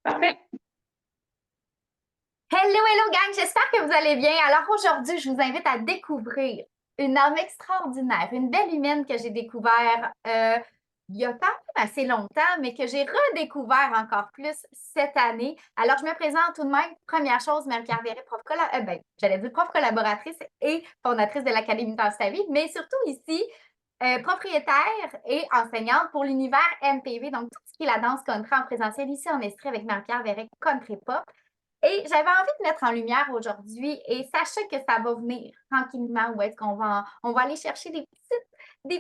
Parfait. Hello, hello gang, j'espère que vous allez bien. Alors aujourd'hui, je vous invite à découvrir une âme extraordinaire, une belle humaine que j'ai découvert il y a quand même assez longtemps, mais que j'ai redécouvert encore plus cette année. Alors je me présente tout de même. Première chose, Marie-Pierre Verret, j'allais dire prof collaboratrice et fondatrice de l'Académie Danse ta vie, mais surtout ici, propriétaire et enseignante pour l'univers MPV, donc tout ce qui est la danse country en présentiel ici en Estrie avec Marie-Pierre Verret Country Pop. Et j'avais envie de mettre en lumière aujourd'hui, et sachez que ça va venir tranquillement, où est-ce qu'on va aller chercher des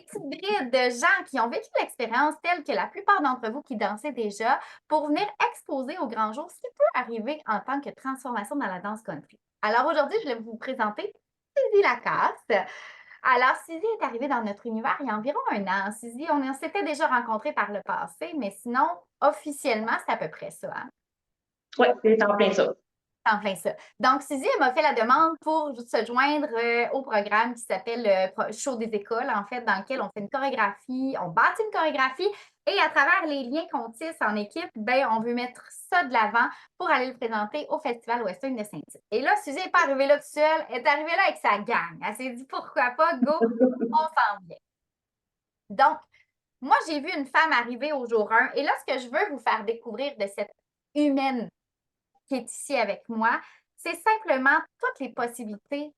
petites brides de gens qui ont vécu l'expérience telle que la plupart d'entre vous qui dansez déjà, pour venir exposer au grand jour ce qui peut arriver en tant que transformation dans la danse country. Alors aujourd'hui, je vais vous présenter Suzy Lacasse. Alors, Suzy est arrivée dans notre univers il y a environ un an. Suzy, on s'était déjà rencontrés par le passé, mais sinon, officiellement, c'est à peu près ça, hein? Oui, c'est en plein ça. En plein ça. Donc, Suzy, elle m'a fait la demande pour se joindre au programme qui s'appelle le Show des écoles, en fait, dans lequel on fait une chorégraphie, on bâtit une chorégraphie et à travers les liens qu'on tisse en équipe, ben, on veut mettre ça de l'avant pour aller le présenter au Festival Western de Saint-Tite. Et là, Suzy n'est pas arrivée là toute seule, elle est arrivée là avec sa gang. Elle s'est dit pourquoi pas, go, on s'en vient. Donc, moi, j'ai vu une femme arriver au jour 1 et là, ce que je veux vous faire découvrir de cette humaine qui est ici avec moi, c'est simplement toutes les possibilités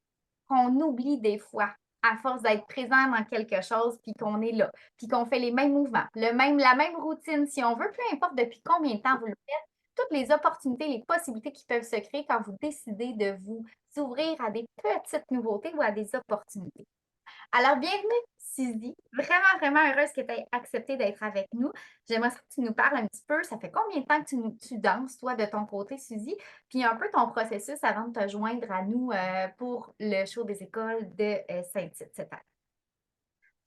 qu'on oublie des fois à force d'être présent dans quelque chose, puis qu'on est là, puis qu'on fait les mêmes mouvements, la même routine, si on veut, peu importe depuis combien de temps vous le faites, toutes les opportunités, les possibilités qui peuvent se créer quand vous décidez de vous ouvrir à des petites nouveautés ou à des opportunités. Alors, bienvenue, Suzy. Vraiment, vraiment heureuse que tu aies accepté d'être avec nous. J'aimerais que tu nous parles un petit peu. Ça fait combien de temps que tu danses, toi, de ton côté, Suzy? Puis un peu ton processus avant de te joindre à nous pour le show des écoles de Saint-Tite cette année.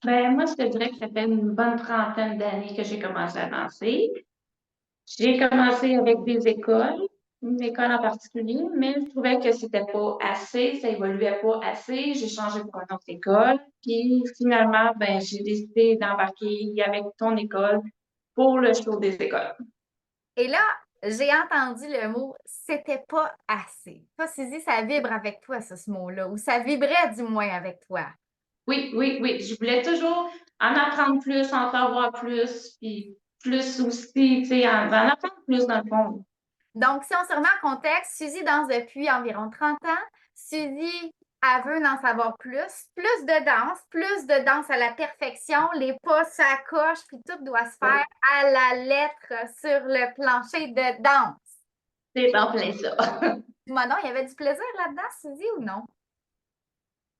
Ben, moi, je te dirais que ça fait une bonne trentaine d'années que j'ai commencé à danser. J'ai commencé avec des écoles, une école en particulier, mais je trouvais que c'était pas assez, ça évoluait pas assez. J'ai changé pour une autre école. Puis finalement, ben, j'ai décidé d'embarquer avec ton école pour le show des écoles. Et là, j'ai entendu le mot c'était pas assez. Toi, Suzy, ça vibre avec toi, ça, ce mot-là, ou ça vibrait du moins avec toi. Oui, oui, oui. Je voulais toujours en apprendre plus, en savoir plus, puis plus aussi, tu sais, en apprendre plus dans le fond. Donc, si on se remet en contexte, Suzy danse depuis environ 30 ans. Suzy, elle veut en savoir plus de danse à la perfection, les pas, ça coche, puis tout doit se faire à la lettre sur le plancher de danse. C'est en plein ça. Dis-moi non, il y avait du plaisir là-dedans, Suzy, ou non?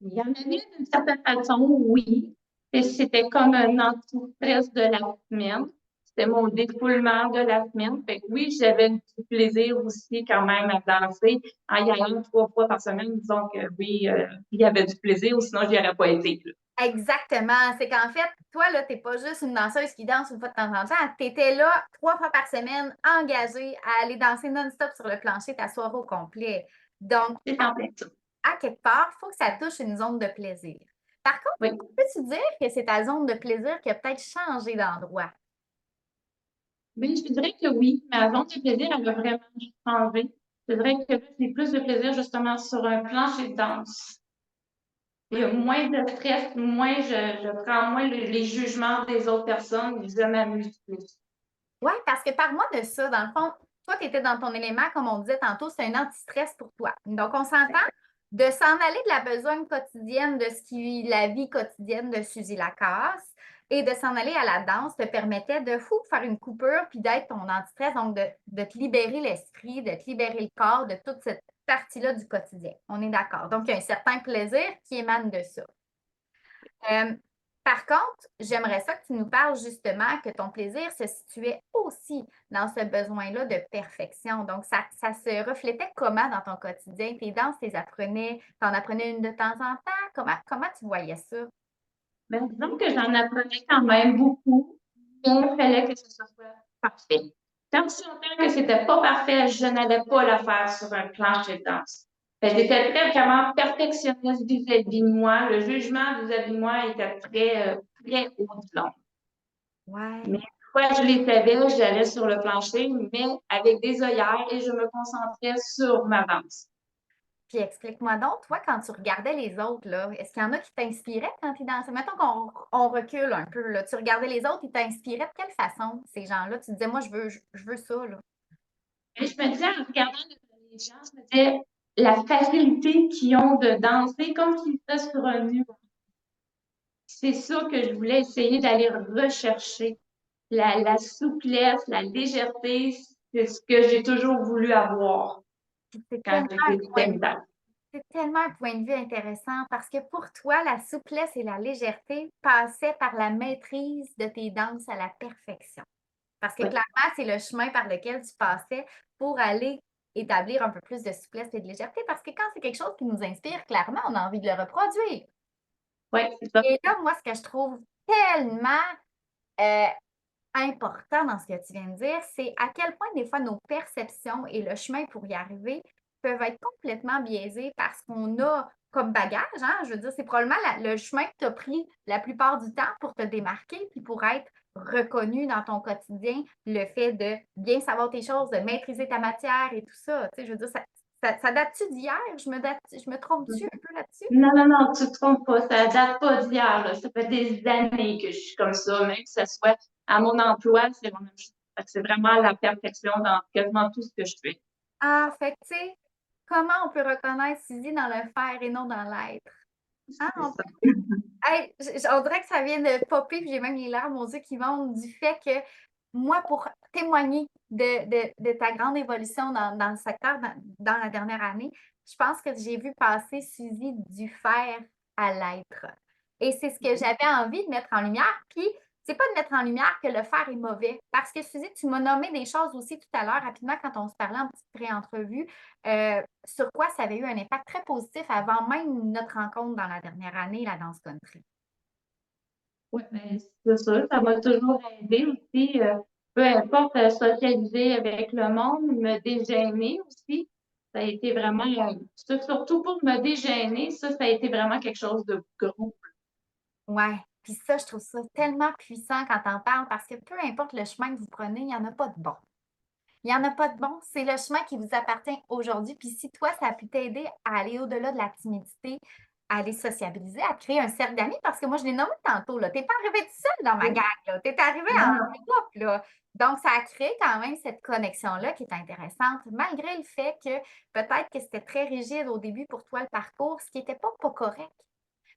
Il y en avait d'une certaine façon, oui. Et c'était comme un anti-stress de la semaine. C'était mon défoulement de la semaine. Fait que oui, j'avais du plaisir aussi quand même à danser en y allant 3 fois par semaine. Disons que oui, il y avait du plaisir ou sinon, je n'y aurais pas été. Là. Exactement. C'est qu'en fait, toi, là, t'es pas juste une danseuse qui danse une fois de temps en temps. Tu étais là 3 fois par semaine, engagée à aller danser non-stop sur le plancher ta soirée au complet. Donc, C'est en plein ça. à quelque part, il faut que ça touche une zone de plaisir. Par contre, Oui. peux-tu dire que c'est ta zone de plaisir qui a peut-être changé d'endroit? Mais je dirais que oui, ma zone de plaisir, elle a vraiment changé. Je dirais que là, j'ai plus de plaisir justement sur un plancher de danse. Il y a moins de stress, je prends moins les jugements des autres personnes, je m'amuse plus. Oui, parce que par moi de ça, dans le fond, toi, tu étais dans ton élément, comme on disait tantôt, c'est un anti-stress pour toi. Donc, on s'entend de s'en aller de la besogne quotidienne de ce qui est la vie quotidienne de Suzy Lacasse et de s'en aller à la danse te permettait de faire une coupure puis d'être ton anti-stress, donc de te libérer l'esprit, de te libérer le corps de toute cette partie-là du quotidien. On est d'accord. Donc, il y a un certain plaisir qui émane de ça. Euh, Par contre, j'aimerais ça que tu nous parles justement que ton plaisir se situait aussi dans ce besoin-là de perfection. Donc, ça se reflétait comment dans ton quotidien? Tes danses, t'en apprenais une de temps en temps? Comment tu voyais ça? Mais disons que j'en apprenais quand même beaucoup, mais il fallait que ce soit parfait. Tant que longtemps que c'était pas parfait, je n'allais pas le faire sur un plancher de danse. Fait que j'étais très vraiment perfectionniste vis-à-vis de moi. Le jugement vis-à-vis de moi était très, très haut de long. Mais Ouais. une fois je les savais, j'allais sur le plancher, mais avec des œillères et je me concentrais sur ma danse. Puis explique-moi donc, toi, quand tu regardais les autres, là, est-ce qu'il y en a qui t'inspiraient quand tu dansais? Mettons qu'on recule un peu, là. Tu regardais les autres, ils t'inspiraient de quelle façon, ces gens-là? Tu te disais, moi, je veux ça, là. Et je me disais, en regardant les gens, je me disais, la facilité qu'ils ont de danser comme s'ils étaient sur un nu. C'est ça que je voulais essayer d'aller rechercher. La souplesse, la légèreté, c'est ce que j'ai toujours voulu avoir Puis quand j'ai débuté une danse. c'est tellement un point de vue intéressant parce que pour toi, la souplesse et la légèreté passaient par la maîtrise de tes danses à la perfection. Parce que Oui, clairement, c'est le chemin par lequel tu passais pour aller établir un peu plus de souplesse et de légèreté. Parce que quand c'est quelque chose qui nous inspire, clairement, on a envie de le reproduire. oui, c'est ça. Et là, moi, ce que je trouve tellement euh, important dans ce que tu viens de dire, c'est à quel point des fois nos perceptions et le chemin pour y arriver peuvent être complètement biaisés parce qu'on a comme bagage, hein, je veux dire, c'est probablement le chemin que tu as pris la plupart du temps pour te démarquer puis pour être reconnu dans ton quotidien, le fait de bien savoir tes choses, de maîtriser ta matière et tout ça. Tu sais, je veux dire, ça date-tu d'hier? Je me trompe-tu un peu là-dessus? Non, non, non, tu te trompes pas. Ça date pas d'hier, là. Ça fait des années que je suis comme ça, même que ce soit à mon emploi, c'est la même chose. Fait que c'est vraiment la perfection dans quasiment tout ce que je fais. Ah, fait que, tu sais, comment on peut reconnaître Suzy dans le faire et non dans l'être? Hein, C'est ça. hey, on dirait que ça vient de popper, puis j'ai même les larmes aux yeux qui montent du fait que moi, pour témoigner de ta grande évolution dans le secteur dans la dernière année, je pense que j'ai vu passer Suzy du faire à l'être. Et c'est ce que j'avais envie de mettre en lumière. Puis, c'est pas de mettre en lumière que le faire est mauvais. Parce que Suzy, tu m'as nommé des choses aussi tout à l'heure, rapidement, quand on se parlait en petite pré-entrevue, sur quoi ça avait eu un impact très positif avant même notre rencontre dans la dernière année, la danse country. Oui, mais c'est sûr, ça m'a toujours aidé aussi. Peu importe, socialiser avec le monde, me dégêner aussi. Ça a été vraiment, surtout pour me dégêner, ça a été vraiment quelque chose de gros. Ouais. Puis ça, je trouve ça tellement puissant quand on parle parce que peu importe le chemin que vous prenez, il n'y en a pas de bon. Il n'y en a pas de bon. C'est le chemin qui vous appartient aujourd'hui. Puis si toi, ça a pu t'aider à aller au-delà de la timidité, à aller sociabiliser, à créer un cercle d'amis, parce que moi, je l'ai nommé tantôt, là. Tu n'es pas arrivé tout seul dans ma gang, là. Tu es arrivé Non, en non. groupe, là. Donc, ça a créé quand même cette connexion-là qui est intéressante, malgré le fait que peut-être que c'était très rigide au début pour toi, le parcours, ce qui n'était pas correct.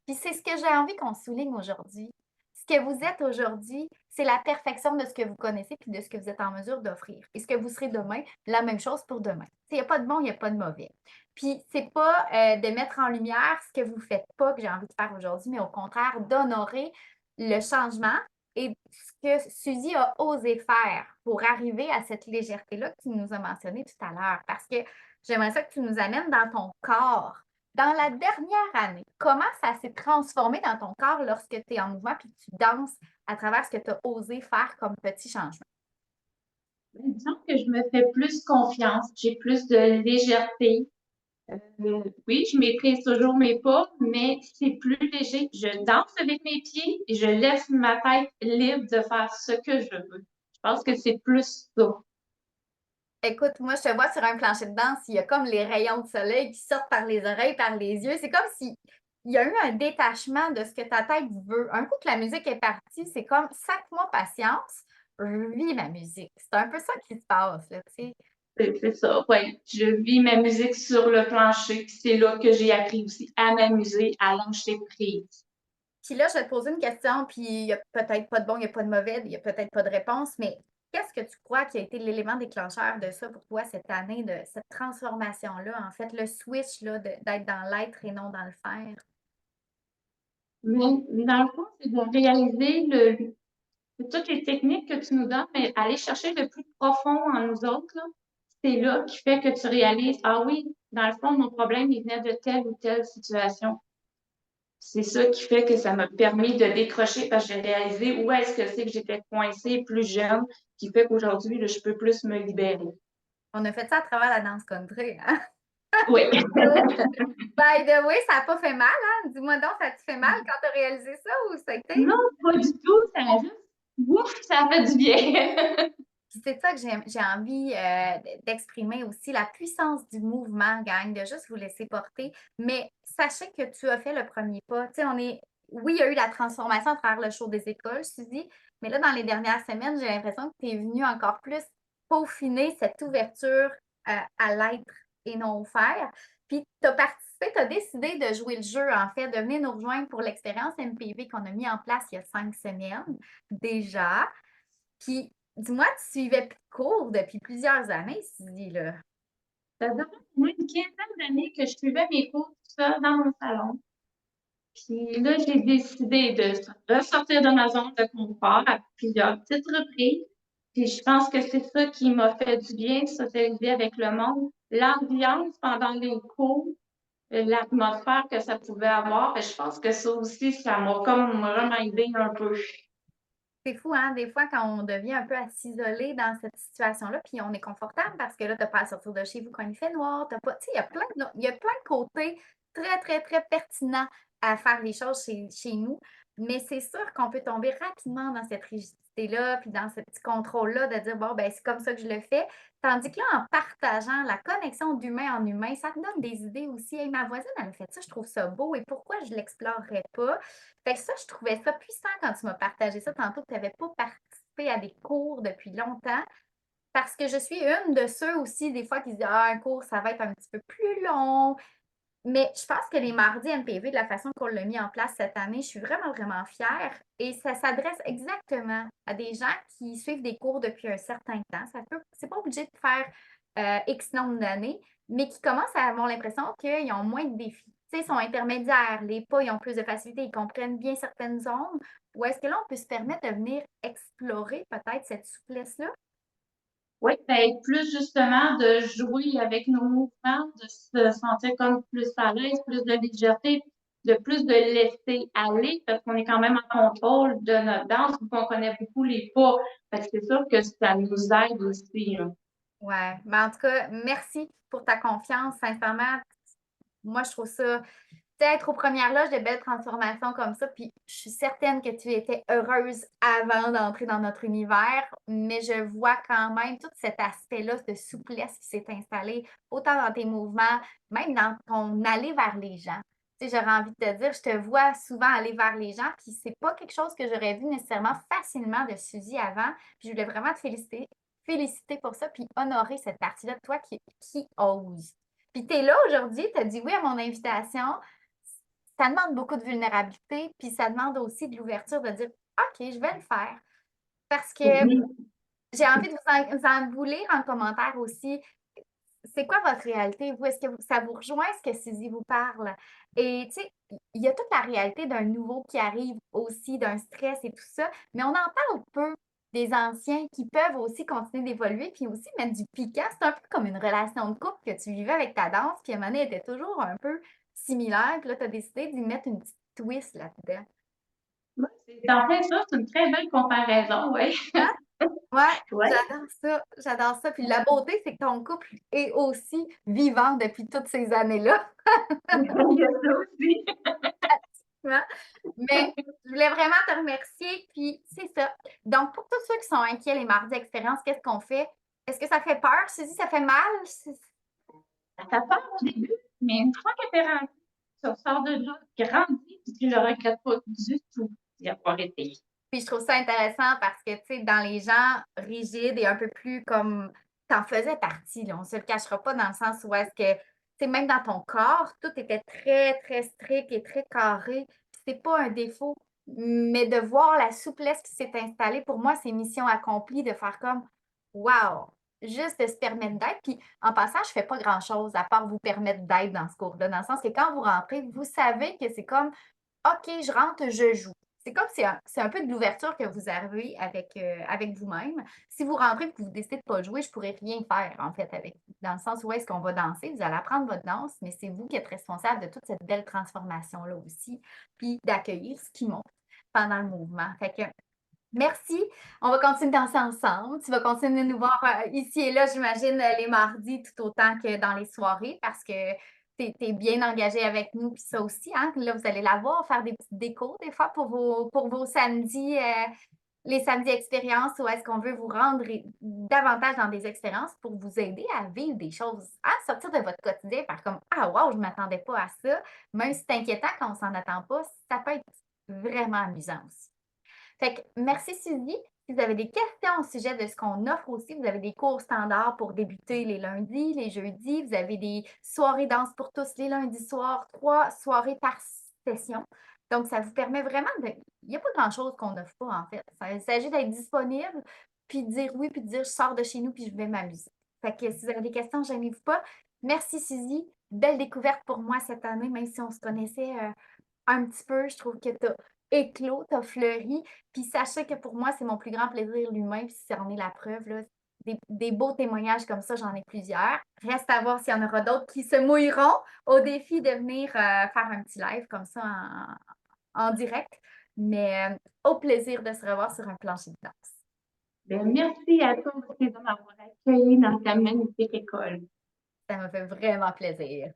Puis c'est ce que j'ai envie qu'on souligne aujourd'hui. Ce que vous êtes aujourd'hui, c'est la perfection de ce que vous connaissez puis de ce que vous êtes en mesure d'offrir. Et ce que vous serez demain, la même chose pour demain. Il n'y a pas de bon, il n'y a pas de mauvais. Puis c'est pas de mettre en lumière ce que vous ne faites pas que j'ai envie de faire aujourd'hui, mais au contraire d'honorer le changement et ce que Suzy a osé faire pour arriver à cette légèreté-là que tu nous as mentionné tout à l'heure. Parce que j'aimerais ça que tu nous amènes dans ton corps dans la dernière année, comment ça s'est transformé dans ton corps lorsque tu es en mouvement et que tu danses à travers ce que tu as osé faire comme petit changement? Disons que je me fais plus confiance, j'ai plus de légèreté. Oui, je maîtrise toujours mes pas, mais c'est plus léger. Je danse avec mes pieds et je laisse ma tête libre de faire ce que je veux. Je pense que c'est plus ça. Écoute, moi, je te vois sur un plancher de danse, il y a comme les rayons de soleil qui sortent par les oreilles, par les yeux. C'est comme si il y a eu un détachement de ce que ta tête veut. Un coup que la musique est partie, c'est comme sac-moi patience, je vis ma musique. C'est un peu ça qui se passe, là, tu sais. C'est ça. Ouais, je vis ma musique sur le plancher, puis c'est là que j'ai appris aussi à m'amuser, à lâcher prise. Puis là, je vais te poser une question, puis il n'y a peut-être pas de bon, il n'y a pas de mauvais, il n'y a peut-être pas de réponse, mais qu'est-ce que tu crois qui a été l'élément déclencheur de ça pour toi cette année, de cette transformation-là, en fait, le switch là, d'être dans l'être et non dans le faire? Mais dans le fond, c'est de réaliser toutes les techniques que tu nous donnes, mais aller chercher le plus profond en nous autres, là, c'est là qui fait que tu réalises, ah oui, dans le fond, mon problème, il venait de telle ou telle situation. C'est ça qui fait que ça m'a permis de décrocher parce que j'ai réalisé où est-ce que c'est que j'étais coincée plus jeune, qui fait qu'aujourd'hui, là, je peux plus me libérer. On a fait ça à travers la danse country, hein? Oui. By the way, ça n'a pas fait mal, hein? Dis-moi donc, ça te fait mal quand tu as réalisé ça ou ça a été? Non, pas du tout. Ça a juste Ouf, ça fait du bien. Puis c'est ça que j'ai envie d'exprimer aussi, la puissance du mouvement, gang, de juste vous laisser porter. Mais sachez que tu as fait le premier pas. Tu sais, oui, il y a eu la transformation à travers le show des écoles, Suzy, mais là, dans les dernières semaines, j'ai l'impression que tu es venue encore plus peaufiner cette ouverture à l'être et non au faire. Puis tu as participé, tu as décidé de jouer le jeu, en fait, de venir nous rejoindre pour l'expérience MPV qu'on a mis en place il y a 5 semaines déjà. Puis, dis-moi, tu suivais plus de cours depuis plusieurs années, Suzy, là. Ça fait au moins une quinzaine d'années que je suivais mes cours tout seul dans mon salon. Puis là, j'ai décidé de ressortir de ma zone de confort à plusieurs petites reprises. Puis je pense que c'est ça qui m'a fait du bien, socialiser avec le monde. L'ambiance pendant les cours, l'atmosphère que ça pouvait avoir, et je pense que ça aussi, ça m'a comme remindé un peu. C'est fou, hein? Des fois, quand on devient un peu à s'isoler dans cette situation-là, puis on est confortable parce que là, tu n'as pas à sortir de chez vous quand il fait noir, t'as pas. Tu sais, il y a plein de côtés très, très, très pertinents à faire les choses chez nous. Mais c'est sûr qu'on peut tomber rapidement dans cette rigidité-là, puis dans ce petit contrôle-là de dire, bon, ben, c'est comme ça que je le fais. Tandis que là, en partageant la connexion d'humain en humain, ça te donne des idées aussi. Hey, ma voisine, elle a fait ça, je trouve ça beau, et pourquoi je ne l'explorerais pas? Fait que ça, je trouvais ça puissant quand tu m'as partagé ça tantôt, que tu n'avais pas participé à des cours depuis longtemps. Parce que je suis une de ceux aussi, des fois, qui se disent ah, un cours, ça va être un petit peu plus long. Mais je pense que les mardis MPV, de la façon qu'on l'a mis en place cette année, je suis vraiment, vraiment fière. Et ça s'adresse exactement à des gens qui suivent des cours depuis un certain temps. C'est pas obligé de faire X nombre d'années, mais qui commencent à avoir l'impression qu'ils ont moins de défis. Tu sais, ils sont intermédiaires, les pas, ils ont plus de facilité, ils comprennent bien certaines zones. Ou est-ce que là, on peut se permettre de venir explorer peut-être cette souplesse-là? Oui, ben, plus justement de jouer avec nos mouvements, de se sentir comme plus à l'aise, plus de légèreté, de plus de laisser aller, parce qu'on est quand même en contrôle de notre danse, vu qu'on connaît beaucoup les pas. Fait que c'est sûr que ça nous aide aussi, là. Ouais, mais en tout cas, merci pour ta confiance. Sincèrement, moi, je trouve ça, être aux premières loges de belles transformations comme ça, puis je suis certaine que tu étais heureuse avant d'entrer dans notre univers, mais je vois quand même tout cet aspect-là de souplesse qui s'est installé, autant dans tes mouvements, même dans ton aller vers les gens. Tu sais, j'aurais envie de te dire, je te vois souvent aller vers les gens, puis c'est pas quelque chose que j'aurais vu nécessairement facilement de Suzy avant, puis je voulais vraiment te féliciter pour ça, puis honorer cette partie-là de toi qui ose. Puis tu es là aujourd'hui, tu as dit oui à mon invitation. Ça demande beaucoup de vulnérabilité, puis ça demande aussi de l'ouverture de dire OK, je vais le faire. Parce que Oui. j'ai envie de vous lire en commentaire aussi. C'est quoi votre réalité, vous? Est-ce que ça vous rejoint ce que Suzy vous parle? Et tu sais, il y a toute la réalité d'un nouveau qui arrive aussi, d'un stress et tout ça, mais on en parle peu des anciens qui peuvent aussi continuer d'évoluer, puis aussi mettre du piquant. C'est un peu comme une relation de couple que tu vivais avec ta danse, puis à un moment donné, elle était toujours un peu similaire, puis là, tu as décidé d'y mettre une petite twist là-dedans. Ouais, c'est en fait ça, c'est une très belle comparaison, oui. Hein? Ouais, Ouais. j'adore ça, j'adore ça. Puis la beauté, c'est que ton couple est aussi vivant depuis toutes ces années-là. Il y a ça aussi. Hein? Mais je voulais vraiment te remercier. Puis c'est ça. Donc, pour tous ceux qui sont inquiets les mardis expérience, qu'est-ce qu'on fait? Est-ce que ça fait peur? Suzy, ça fait mal? Ça fait peur au début, mais une fois que t'es rendu, tu ressors de là, grandi, puis tu le regrettes pas du tout d'y avoir été. Puis je trouve ça intéressant parce que, tu sais, dans les gens rigides et un peu plus comme t'en faisais partie, là, on se le cachera pas dans le sens où est-ce que, tu sais, même dans ton corps, tout était très, très strict et très carré. Puis c'est pas un défaut, mais de voir la souplesse qui s'est installée, pour moi, c'est mission accomplie de faire comme, wow, juste de se permettre d'être. Puis en passant, je fais pas grand-chose à part vous permettre d'être dans ce cours-là, dans le sens que quand vous rentrez, vous savez que c'est comme, OK, je rentre, je joue. C'est comme c'est un peu de l'ouverture que vous avez avec vous-même. Si vous rentrez et que vous décidez de ne pas jouer, je ne pourrais rien faire, en fait, avec vous. Dans le sens où est-ce qu'on va danser, vous allez apprendre votre danse, mais c'est vous qui êtes responsable de toute cette belle transformation-là aussi, puis d'accueillir ce qui monte pendant le mouvement. Fait que merci. On va continuer de danser ensemble. Tu vas continuer de nous voir ici et là, j'imagine, les mardis tout autant que dans les soirées parce que tu es bien engagé avec nous. Puis ça aussi, hein, là, vous allez la voir, faire des petites décos des fois pour vos samedis les samedis expériences où est-ce qu'on veut vous rendre davantage dans des expériences pour vous aider à vivre des choses, à sortir de votre quotidien, faire comme ah wow, je ne m'attendais pas à ça. Même si c'est inquiétant quand on s'en attend pas, ça peut être vraiment amusant aussi. Fait que merci Suzy. Si vous avez des questions au sujet de ce qu'on offre aussi, vous avez des cours standards pour débuter les lundis, les jeudis, vous avez des soirées danse pour tous les lundis soirs, 3 soirées par session. Donc, ça vous permet vraiment de. Il n'y a pas grand-chose qu'on n'offre pas, en fait. Il s'agit d'être disponible, puis de dire oui, puis de dire je sors de chez nous, puis je vais m'amuser. Fait que si vous avez des questions, gênez-vous pas. Merci Suzy. Belle découverte pour moi cette année, même si on se connaissait un petit peu. Je trouve que tu as éclos, tu as fleuri. Puis sachez que pour moi, c'est mon plus grand plaisir l'humain, puis ça en est la preuve, là. Des beaux témoignages comme ça, j'en ai plusieurs. Reste à voir s'il y en aura d'autres qui se mouilleront au défi de venir faire un petit live comme ça en direct. Mais au plaisir de se revoir sur un plancher de danse. Ben, merci à toi aussi de m'avoir accueilli dans ta magnifique école. Ça me fait vraiment plaisir.